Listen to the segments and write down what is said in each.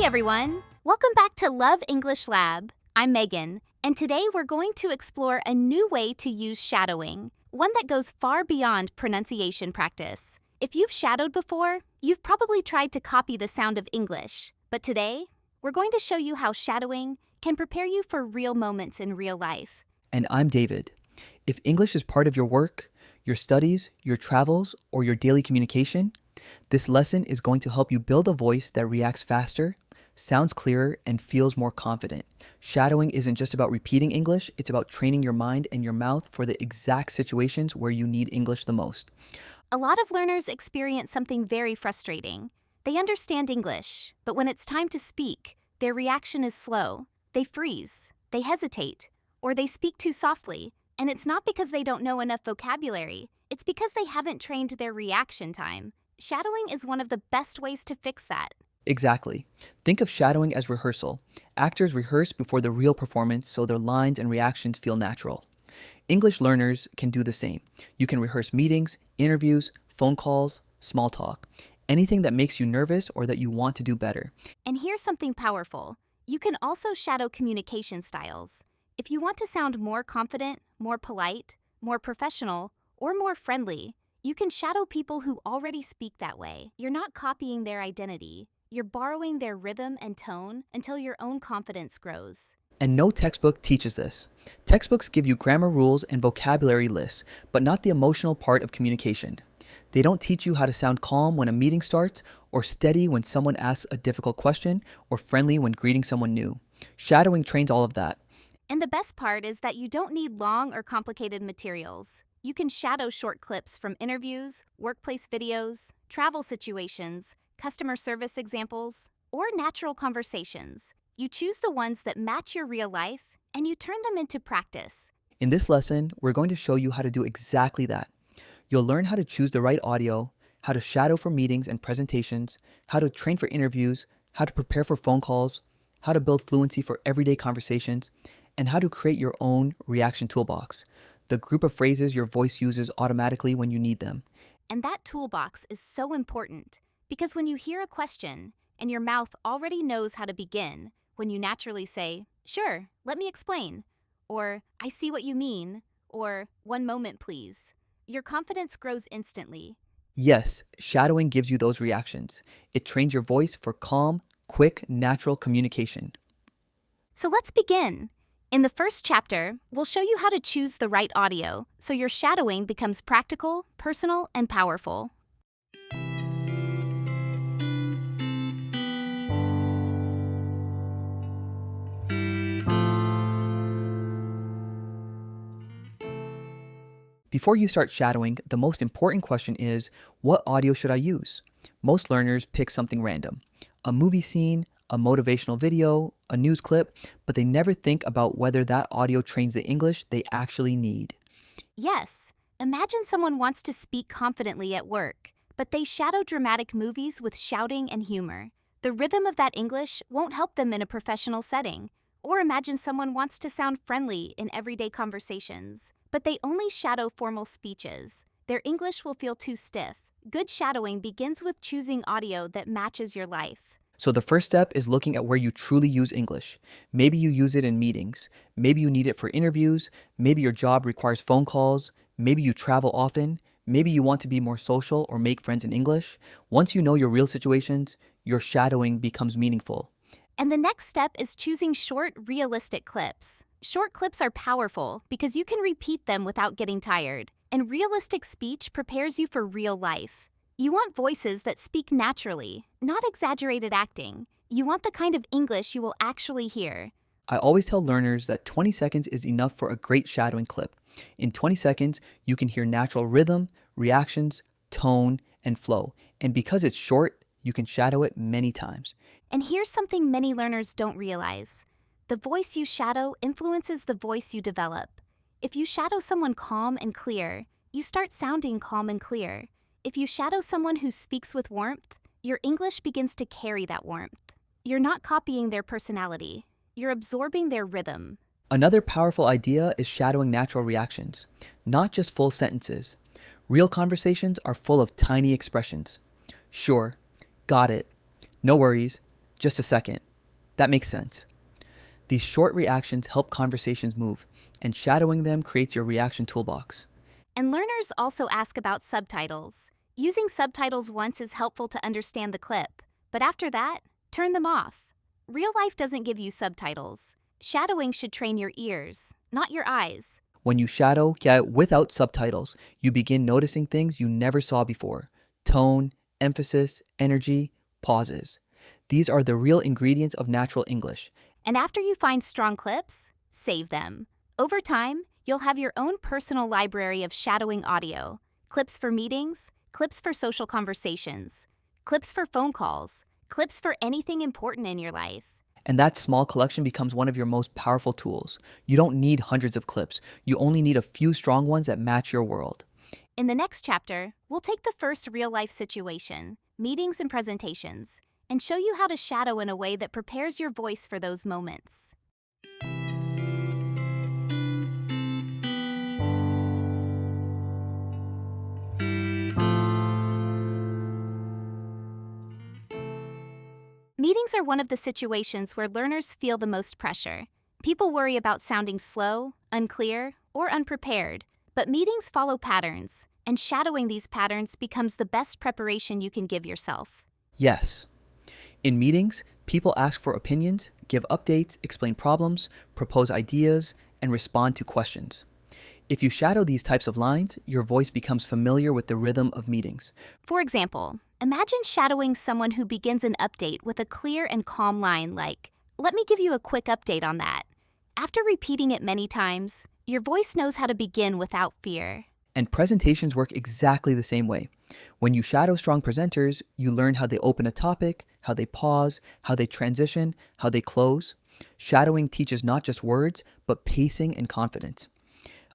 everyone! Welcome back to Love English Lab. I'm Megan, and today we're going to explore a new way to use shadowing, one that goes far beyond pronunciation practice. If you've shadowed before, you've probably tried to copy the sound of English. But today, we're going to show you how shadowing can prepare you for real moments in real life. And I'm David. If English is part of your work, your studies, your travels, or your daily communication, this lesson is going to help you build a voice that reacts faster, sounds clearer, and feels more confident. Shadowing isn't just about repeating English, it's about training your mind and your mouth for the exact situations where you need English the most. A lot of learners experience something very frustrating. They understand English, but when it's time to speak, their reaction is slow. They freeze, they hesitate, or they speak too softly. And it's not because they don't know enough vocabulary, it's because they haven't trained their reaction time. Shadowing is one of the best ways to fix that. Exactly. Think of shadowing as rehearsal. Actors rehearse before the real performance so their lines and reactions feel natural. English learners can do the same. You can rehearse meetings, interviews, phone calls, small talk, anything that makes you nervous or that you want to do better. And here's something powerful. You can also shadow communication styles. If you want to sound more confident, more polite, more professional, or more friendly, you can shadow people who already speak that way. You're not copying their identity. You're borrowing their rhythm and tone until your own confidence grows. And no textbook teaches this. Textbooks give you grammar rules and vocabulary lists, but not the emotional part of communication. They don't teach you how to sound calm when a meeting starts, or steady when someone asks a difficult question, or friendly when greeting someone new. Shadowing trains all of that. And the best part is that you don't need long or complicated materials. You can shadow short clips from interviews, workplace videos, travel situations, customer service examples, or natural conversations. You choose the ones that match your real life, and you turn them into practice. In this lesson, we're going to show you how to do exactly that. You'll learn how to choose the right audio, how to shadow for meetings and presentations, how to train for interviews, how to prepare for phone calls, how to build fluency for everyday conversations, and how to create your own reaction toolbox, the group of phrases your voice uses automatically when you need them. And that toolbox is so important because when you hear a question and your mouth already knows how to begin, when you naturally say, "Sure, let me explain," or "I see what you mean," or "One moment, please," your confidence grows instantly. Yes, shadowing gives you those reactions. It trains your voice for calm, quick, natural communication. So let's begin. In the first chapter, we'll show you how to choose the right audio so your shadowing becomes practical, personal, and powerful. Before you start shadowing, the most important question is, what audio should I use? Most learners pick something random, a movie scene, a motivational video, a news clip, but they never think about whether that audio trains the English they actually need. Yes, imagine someone wants to speak confidently at work, but they shadow dramatic movies with shouting and humor. The rhythm of that English won't help them in a professional setting. Or imagine someone wants to sound friendly in everyday conversations, but they only shadow formal speeches. Their English will feel too stiff. Good shadowing begins with choosing audio that matches your life. So the first step is looking at where you truly use English. Maybe you use it in meetings. Maybe you need it for interviews. Maybe your job requires phone calls. Maybe you travel often. Maybe you want to be more social or make friends in English. Once you know your real situations, your shadowing becomes meaningful. And the next step is choosing short, realistic clips. Short clips are powerful because you can repeat them without getting tired. And realistic speech prepares you for real life. You want voices that speak naturally, not exaggerated acting. You want the kind of English you will actually hear. I always tell learners that 20 seconds is enough for a great shadowing clip. In 20 seconds, you can hear natural rhythm, reactions, tone, and flow. And because it's short, you can shadow it many times. And here's something many learners don't realize. The voice you shadow influences the voice you develop. If you shadow someone calm and clear, you start sounding calm and clear. If you shadow someone who speaks with warmth, your English begins to carry that warmth. You're not copying their personality. You're absorbing their rhythm. Another powerful idea is shadowing natural reactions, not just full sentences. Real conversations are full of tiny expressions. Sure, got it, no worries, Just a second. That makes sense. These short reactions help conversations move, and shadowing them creates your reaction toolbox. And learners also ask about subtitles. Using subtitles once is helpful to understand the clip, but after that, turn them off. Real life doesn't give you subtitles. Shadowing should train your ears, not your eyes. When you shadow, without subtitles, you begin noticing things you never saw before: tone, emphasis, energy, pauses. These are the real ingredients of natural English. And after you find strong clips, save them. Over time, you'll have your own personal library of shadowing audio: clips for meetings, clips for social conversations, clips for phone calls, clips for anything important in your life. And that small collection becomes one of your most powerful tools. You don't need hundreds of clips. You only need a few strong ones that match your world. In the next chapter, we'll take the first real-life situation, meetings and presentations, and show you how to shadow in a way that prepares your voice for those moments. Meetings are one of the situations where learners feel the most pressure. People worry about sounding slow, unclear, or unprepared, but meetings follow patterns, and shadowing these patterns becomes the best preparation you can give yourself. Yes. In meetings, people ask for opinions, give updates, explain problems, propose ideas, and respond to questions. If you shadow these types of lines, your voice becomes familiar with the rhythm of meetings. For example, imagine shadowing someone who begins an update with a clear and calm line like, "Let me give you a quick update on that." After repeating it many times, your voice knows how to begin without fear. And presentations work exactly the same way. When you shadow strong presenters, you learn how they open a topic, how they pause, how they transition, how they close. Shadowing teaches not just words, but pacing and confidence.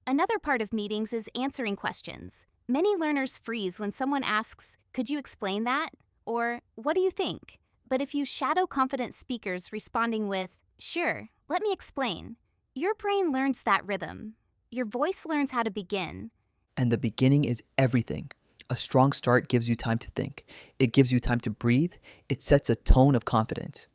Another part of meetings is answering questions. Many learners freeze when someone asks, "Could you explain that?" or "What do you think?" But if you shadow confident speakers responding with, "Sure, let me explain," your brain learns that rhythm. Your voice learns how to begin. And the beginning is everything. A strong start gives you time to think. It gives you time to breathe. It sets a tone of confidence.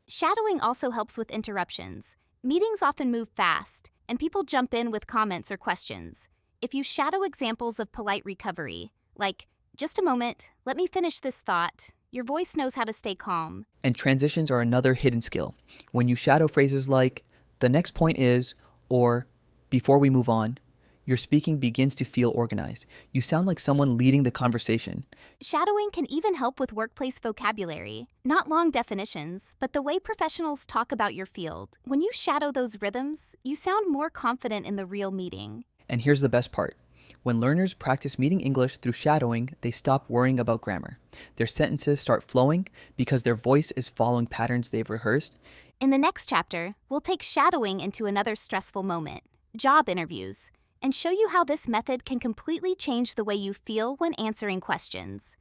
Shadowing also helps with interruptions. Meetings often move fast, and people jump in with comments or questions. If you shadow examples of polite recovery, like, "Just a moment, let me finish this thought," your voice knows how to stay calm. And transitions are another hidden skill. When you shadow phrases like, "the next point is," or "before we move on," your speaking begins to feel organized. You sound like someone leading the conversation. Shadowing can even help with workplace vocabulary. Not long definitions, but the way professionals talk about your field. When you shadow those rhythms, you sound more confident in the real meeting. And here's the best part. When learners practice meeting English through shadowing, they stop worrying about grammar. Their sentences start flowing because their voice is following patterns they've rehearsed. In the next chapter, we'll take shadowing into another stressful moment, job interviews, and show you how this method can completely change the way you feel when answering questions.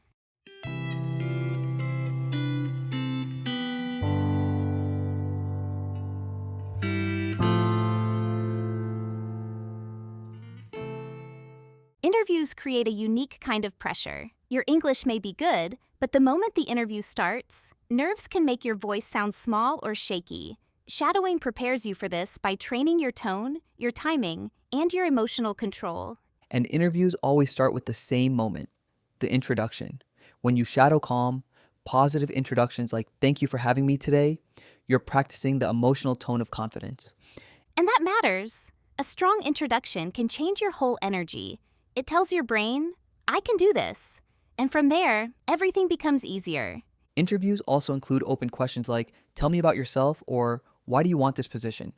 Interviews create a unique kind of pressure. Your English may be good, but the moment the interview starts, nerves can make your voice sound small or shaky. Shadowing prepares you for this by training your tone, your timing, and your emotional control. And interviews always start with the same moment, the introduction. When you shadow calm, positive introductions like "thank you for having me today," you're practicing the emotional tone of confidence. And that matters. A strong introduction can change your whole energy. It tells your brain, "I can do this." And from there, everything becomes easier. Interviews also include open questions like, "tell me about yourself," or "why do you want this position?"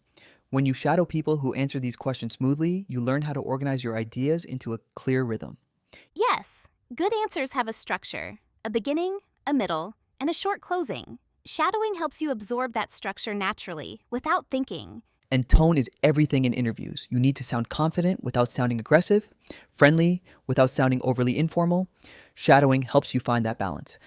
When you shadow people who answer these questions smoothly, you learn how to organize your ideas into a clear rhythm. Yes, good answers have a structure, a beginning, a middle, and a short closing. Shadowing helps you absorb that structure naturally, without thinking. And tone is everything in interviews. You need to sound confident without sounding aggressive, friendly without sounding overly informal. Shadowing helps you find that balance.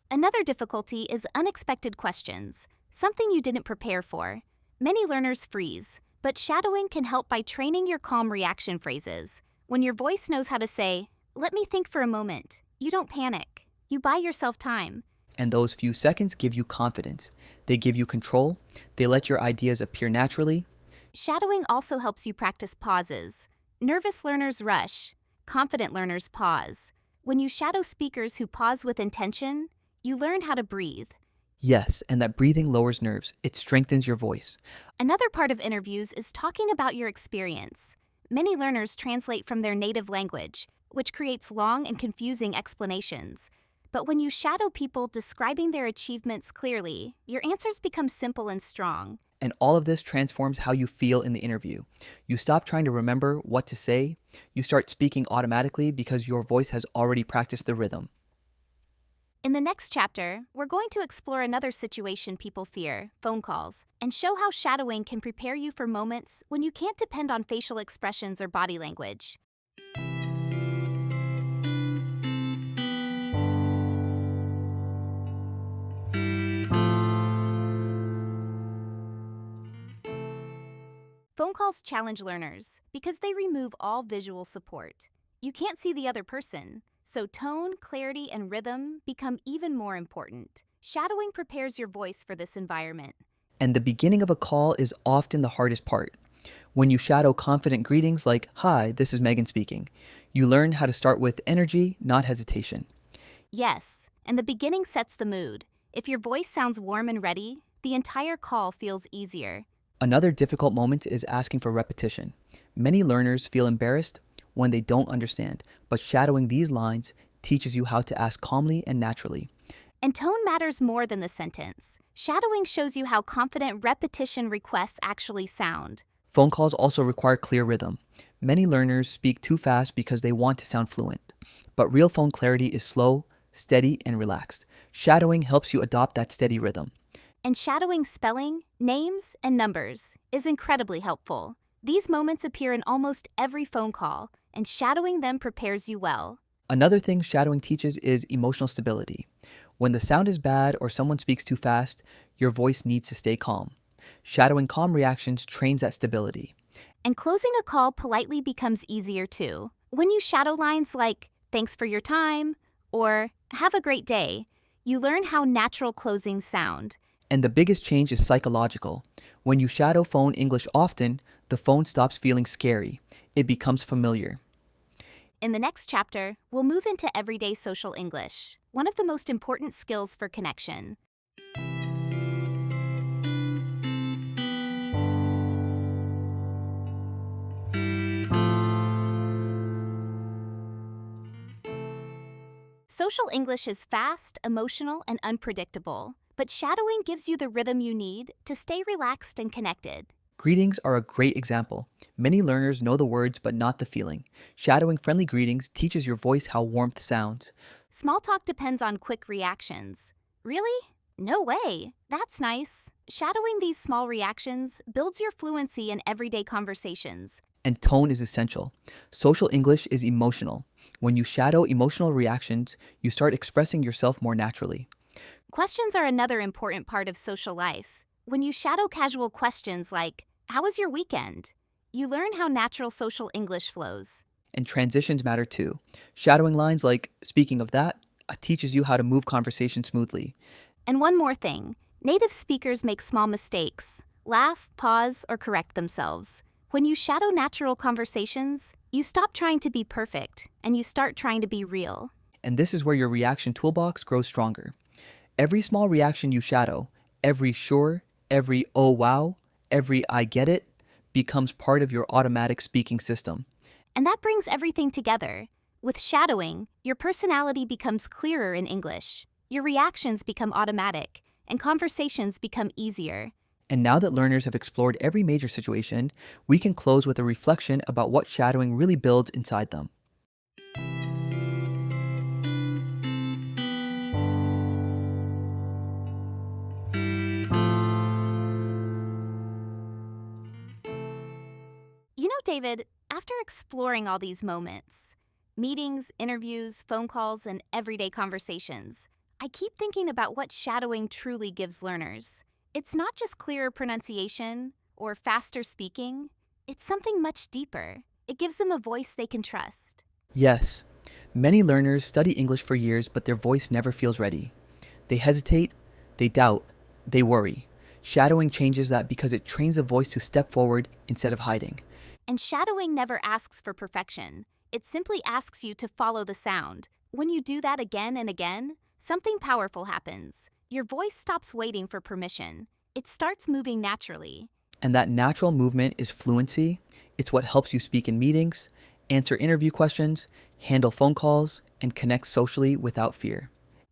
Another difficulty is unexpected questions, something you didn't prepare for. Many learners freeze, but shadowing can help by training your calm reaction phrases. When your voice knows how to say, "Let me think for a moment," you don't panic. You buy yourself time. And those few seconds give you confidence. They give you control. They let your ideas appear naturally. Shadowing also helps you practice pauses. Nervous learners rush, confident learners pause. When you shadow speakers who pause with intention, you learn how to breathe. Yes, and that breathing lowers nerves. It strengthens your voice. Another part of interviews is talking about your experience. Many learners translate from their native language, which creates long and confusing explanations. But when you shadow people describing their achievements clearly, your answers become simple and strong. And all of this transforms how you feel in the interview. You stop trying to remember what to say. You start speaking automatically because your voice has already practiced the rhythm. In the next chapter, we're going to explore another situation people fear, phone calls, and show how shadowing can prepare you for moments when you can't depend on facial expressions or body language. Phone calls challenge learners because they remove all visual support. You can't see the other person, so tone, clarity, and rhythm become even more important. Shadowing prepares your voice for this environment. And the beginning of a call is often the hardest part. When you shadow confident greetings like, "Hi, this is Megan speaking," you learn how to start with energy, not hesitation. Yes, and the beginning sets the mood. If your voice sounds warm and ready, the entire call feels easier. Another difficult moment is asking for repetition. Many learners feel embarrassed when they don't understand, but shadowing these lines teaches you how to ask calmly and naturally. And tone matters more than the sentence. Shadowing shows you how confident repetition requests actually sound. Phone calls also require clear rhythm. Many learners speak too fast because they want to sound fluent, but real phone clarity is slow, steady, and relaxed. Shadowing helps you adopt that steady rhythm. And shadowing spelling, names, and numbers is incredibly helpful. These moments appear in almost every phone call, and shadowing them prepares you well. Another thing shadowing teaches is emotional stability. When the sound is bad or someone speaks too fast, your voice needs to stay calm. Shadowing calm reactions trains that stability. And closing a call politely becomes easier too. When you shadow lines like, "Thanks for your time," or "Have a great day," you learn how natural closings sound. And the biggest change is psychological. When you shadow phone English often, the phone stops feeling scary. It becomes familiar. In the next chapter, we'll move into everyday social English, one of the most important skills for connection. Social English is fast, emotional, and unpredictable, but shadowing gives you the rhythm you need to stay relaxed and connected. Greetings are a great example. Many learners know the words but not the feeling. Shadowing friendly greetings teaches your voice how warmth sounds. Small talk depends on quick reactions. Really? No way. That's nice. Shadowing these small reactions builds your fluency in everyday conversations. And tone is essential. Social English is emotional. When you shadow emotional reactions, you start expressing yourself more naturally. Questions are another important part of social life. When you shadow casual questions like, "How was your weekend?" you learn how natural social English flows. And transitions matter too. Shadowing lines like, "Speaking of that," teaches you how to move conversation smoothly. And one more thing, native speakers make small mistakes. Laugh, pause, or correct themselves. When you shadow natural conversations, you stop trying to be perfect and you start trying to be real. And this is where your reaction toolbox grows stronger. Every small reaction you shadow, every sure, every oh wow, every I get it, becomes part of your automatic speaking system. And that brings everything together. With shadowing, your personality becomes clearer in English. Your reactions become automatic, and conversations become easier. And now that learners have explored every major situation, we can close with a reflection about what shadowing really builds inside them. You know, David, after exploring all these moments, meetings, interviews, phone calls, and everyday conversations, I keep thinking about what shadowing truly gives learners. It's not just clearer pronunciation or faster speaking, it's something much deeper. It gives them a voice they can trust. Yes, many learners study English for years, but their voice never feels ready. They hesitate, they doubt, they worry. Shadowing changes that because it trains the voice to step forward instead of hiding. And shadowing never asks for perfection. It simply asks you to follow the sound. When you do that again and again, something powerful happens. Your voice stops waiting for permission. It starts moving naturally. And that natural movement is fluency. It's what helps you speak in meetings, answer interview questions, handle phone calls, and connect socially without fear.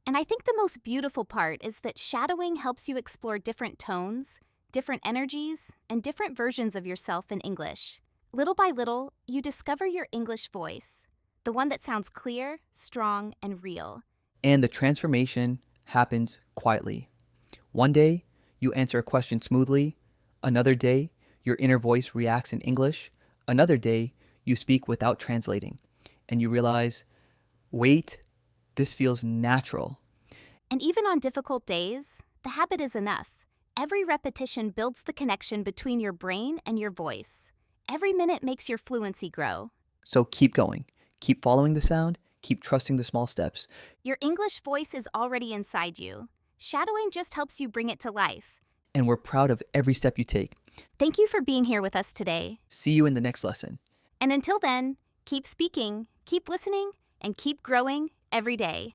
And I think the most beautiful part is that shadowing helps you explore different tones, different energies, and different versions of yourself in English. Little by little, you discover your English voice, the one that sounds clear, strong, and real. And the transformation happens quietly. One day, you answer a question smoothly. Another day, your inner voice reacts in English. Another day, you speak without translating. And you realize, wait, this feels natural. And even on difficult days, the habit is enough. Every repetition builds the connection between your brain and your voice. Every minute makes your fluency grow. So keep going. Keep following the sound. Keep trusting the small steps. Your English voice is already inside you. Shadowing just helps you bring it to life. And we're proud of every step you take. Thank you for being here with us today. See you in the next lesson. And until then, keep speaking, keep listening, and keep growing every day.